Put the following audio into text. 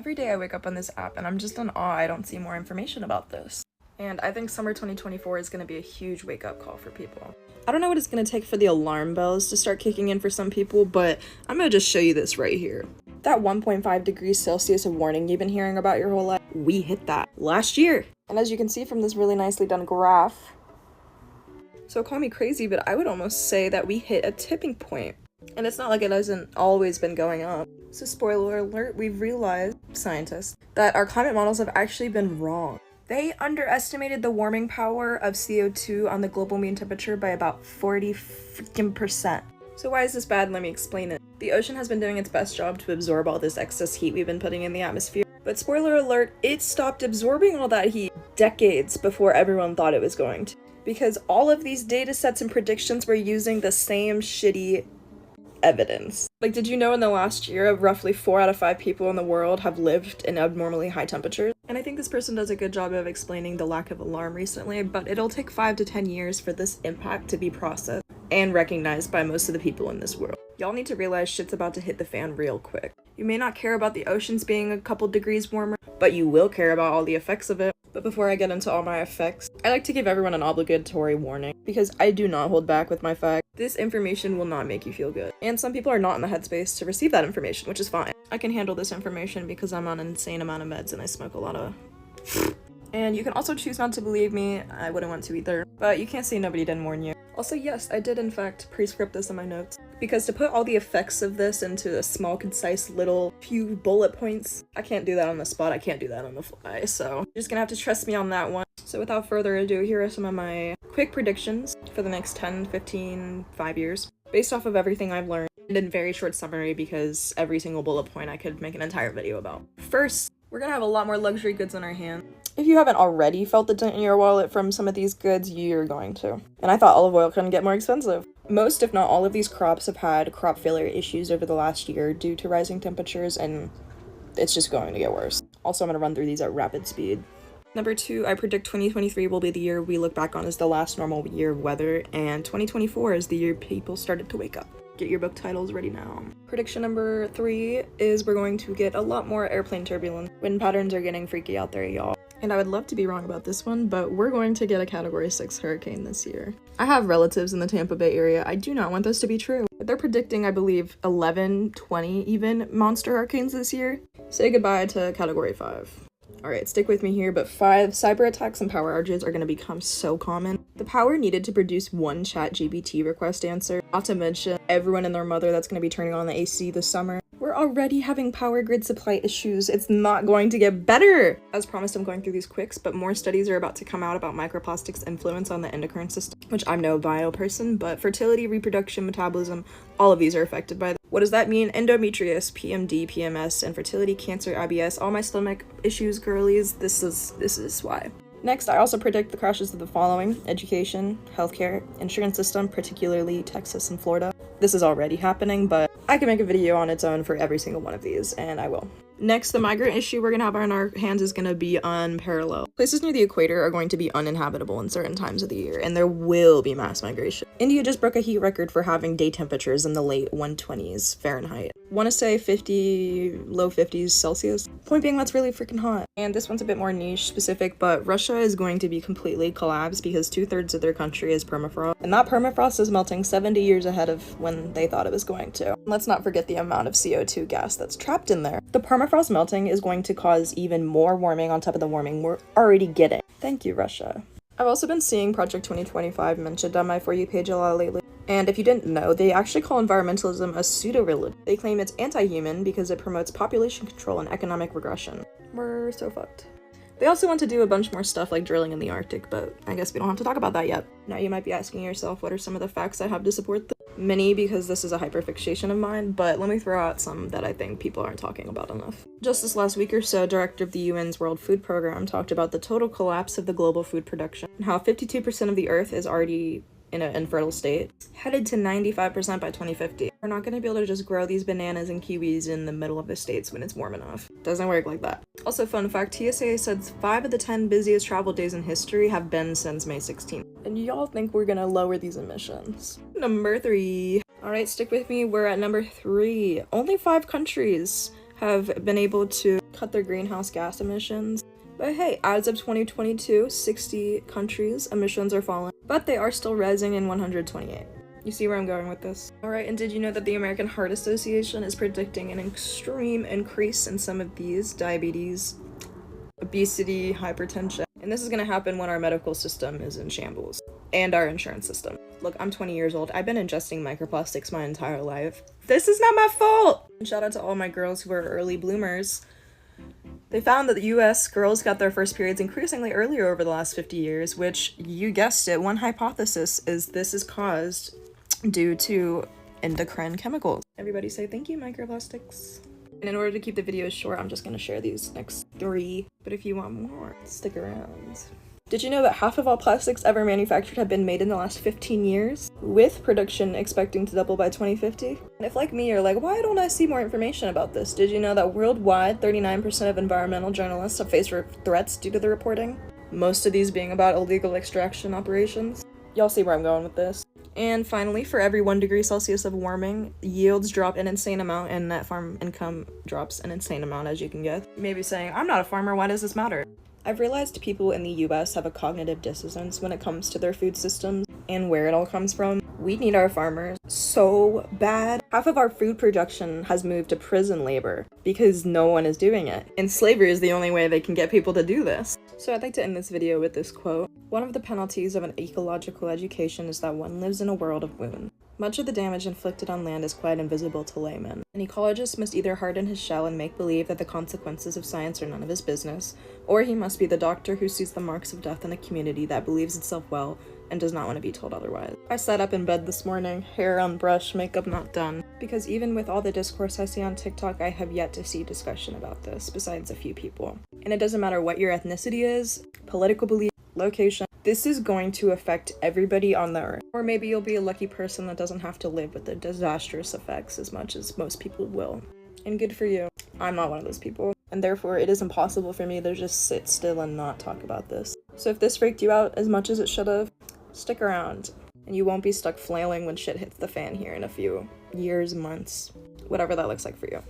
Every day I wake up on this app and I'm just in awe I don't see more information about this. And I think summer 2024 is going to be a huge wake-up call for people. I don't know what it's going to take for the alarm bells to start kicking in for some people, but I'm going to just show you this right here. That 1.5 degrees Celsius of warning you've been hearing about your whole life, we hit that last year. And as you can see from this really nicely done graph, so call me crazy, but I would almost say that we hit a tipping point. And it's not like it hasn't always been going up. So spoiler alert, we've realized, scientists, that our climate models have actually been wrong. They underestimated the warming power of CO2 on the global mean temperature by about 40%. So why is this bad? Let me explain it. The ocean has been doing its best job to absorb all this excess heat we've been putting in the atmosphere. But spoiler alert, it stopped absorbing all that heat decades before everyone thought it was going to. Because all of these data sets and predictions were using the same shitty evidence. Like, did you know in the last year, roughly 4 out of 5 people in the world have lived in abnormally high temperatures? And I think this person does a good job of explaining the lack of alarm recently, but it'll take 5 to 10 years for this impact to be processed and recognized by most of the people in this world. Y'all need to realize shit's about to hit the fan real quick. You may not care about the oceans being a couple degrees warmer, but you will care about all the effects of it. But before I get into all my effects, I like to give everyone an obligatory warning, because I do not hold back with my facts. This information will not make you feel good. And some people are not in the headspace to receive that information, which is fine. I can handle this information because I'm on an insane amount of meds and I smoke a lot of... And you can also choose not to believe me. I wouldn't want to either. But you can't say nobody didn't warn you. Also, yes, I did in fact prescript this in my notes. Because to put all the effects of this into a small, concise little few bullet points, I can't do that on the spot, I can't do that on the fly, so you're just gonna have to trust me on that one. So without further ado, here are some of my quick predictions for the next 10, 15, 5 years, based off of everything I've learned, and in very short summary because every single bullet point I could make an entire video about. First, we're gonna have a lot more luxury goods in our hand. If you haven't already felt the dent in your wallet from some of these goods, you're going to. And I thought olive oil couldn't get more expensive. Most, if not all of these crops have had crop failure issues over the last year due to rising temperatures, and it's just going to get worse. Also, I'm going to run through these at rapid speed. Number 2, I predict 2023 will be the year we look back on as the last normal year of weather, and 2024 is the year people started to wake up. Get your book titles ready now. Prediction number 3 is we're going to get a lot more airplane turbulence. Wind patterns are getting freaky out there, y'all. And I would love to be wrong about this one, but we're going to get a Category 6 hurricane this year. I have relatives in the Tampa Bay area. I do not want this to be true. They're predicting, I believe, 11, 20 even monster hurricanes this year. Say goodbye to Category 5. Alright, stick with me here, but 5, cyber attacks and power outages are going to become so common. The power needed to produce one ChatGPT request answer, not to mention everyone and their mother that's going to be turning on the AC this summer. We're already having power grid supply issues. It's not going to get better! As promised, I'm going through these quicks, but more studies are about to come out about microplastics' influence on the endocrine system, which I'm no bio person, but fertility, reproduction, metabolism, all of these are affected by them. What does that mean? Endometriosis, PMD, PMS, infertility, cancer, IBS, all my stomach issues, girlies, this is why. Next, I also predict the crashes of the following: education, healthcare, insurance system, particularly Texas and Florida. This is already happening, but I can make a video on its own for every single one of these, and I will. Next, the migrant issue we're gonna have on our hands is gonna be unparalleled. Places near the equator are going to be uninhabitable in certain times of the year, and there will be mass migration. India just broke a heat record for having day temperatures in the late 120s Fahrenheit. Want to say 50, low 50s Celsius? Point being, that's really freaking hot. And this one's a bit more niche specific, but Russia is going to be completely collapsed because 2/3 of their country is permafrost. And that permafrost is melting 70 years ahead of when they thought it was going to. Let's not forget the amount of CO2 gas that's trapped in there. The permafrost melting is going to cause even more warming on top of the warming we're already getting. Thank you, Russia. I've also been seeing Project 2025 mentioned on my For You page a lot lately. And if you didn't know, they actually call environmentalism a pseudo-religion. They claim it's anti-human because it promotes population control and economic regression. We're so fucked. They also want to do a bunch more stuff like drilling in the Arctic, but I guess we don't have to talk about that yet. Now you might be asking yourself, what are some of the facts I have to support this? Many, because this is a hyperfixation of mine, but let me throw out some that I think people aren't talking about enough. Just this last week or so, director of the UN's World Food Program talked about the total collapse of the global food production, and how 52% of the Earth is already in an infertile state, headed to 95% by 2050. We're not going to be able to just grow these bananas and kiwis in the middle of the states when it's warm enough. Doesn't work like that. Also, fun fact, TSA said 5 of the 10 busiest travel days in history have been since May 16th. And y'all think we're gonna lower these emissions. Number 3. Alright, stick with me, we're at number 3. Only 5 countries have been able to cut their greenhouse gas emissions. But hey, as of 2022, 60 countries' emissions are falling, but they are still rising in 128. You see where I'm going with this? Alright, and did you know that the American Heart Association is predicting an extreme increase in some of these: diabetes, obesity, hypertension? And this is gonna happen when our medical system is in shambles. And our insurance system. Look, I'm 20 years old. I've been ingesting microplastics my entire life. This is not my fault! And shout out to all my girls who are early bloomers. They found that the US girls got their first periods increasingly earlier over the last 50 years, which, you guessed it, one hypothesis is this is caused due to endocrine chemicals. Everybody say thank you, microplastics. And in order to keep the videos short, I'm just gonna share these next 3. But if you want more, stick around. Did you know that half of all plastics ever manufactured have been made in the last 15 years, with production expecting to double by 2050? And if, like me, you're like, why don't I see more information about this? Did you know that worldwide, 39% of environmental journalists have faced threats due to the reporting? Most of these being about illegal extraction operations. Y'all see where I'm going with this. And finally, for every 1 degree Celsius of warming, yields drop an insane amount and net farm income drops an insane amount, as you can guess. You may be saying, I'm not a farmer, why does this matter? I've realized people in the US have a cognitive dissonance when it comes to their food systems and where it all comes from. We need our farmers so bad. Half of our food production has moved to prison labor because no one is doing it. And slavery is the only way they can get people to do this. So I'd like to end this video with this quote. One of the penalties of an ecological education is that one lives in a world of wounds. Much of the damage inflicted on land is quite invisible to laymen. An ecologist must either harden his shell and make believe that the consequences of science are none of his business, or he must be the doctor who sees the marks of death in a community that believes itself well and does not want to be told otherwise. I sat up in bed this morning, hair unbrushed, makeup not done, because even with all the discourse I see on TikTok, I have yet to see discussion about this, besides a few people. And it doesn't matter what your ethnicity is, political belief, location, this is going to affect everybody on the earth. Or maybe you'll be a lucky person that doesn't have to live with the disastrous effects as much as most people will. And good for you. I'm not one of those people. And therefore, it is impossible for me to just sit still and not talk about this. So if this freaked you out as much as it should have, stick around. And you won't be stuck flailing when shit hits the fan here in a few years, months, whatever that looks like for you.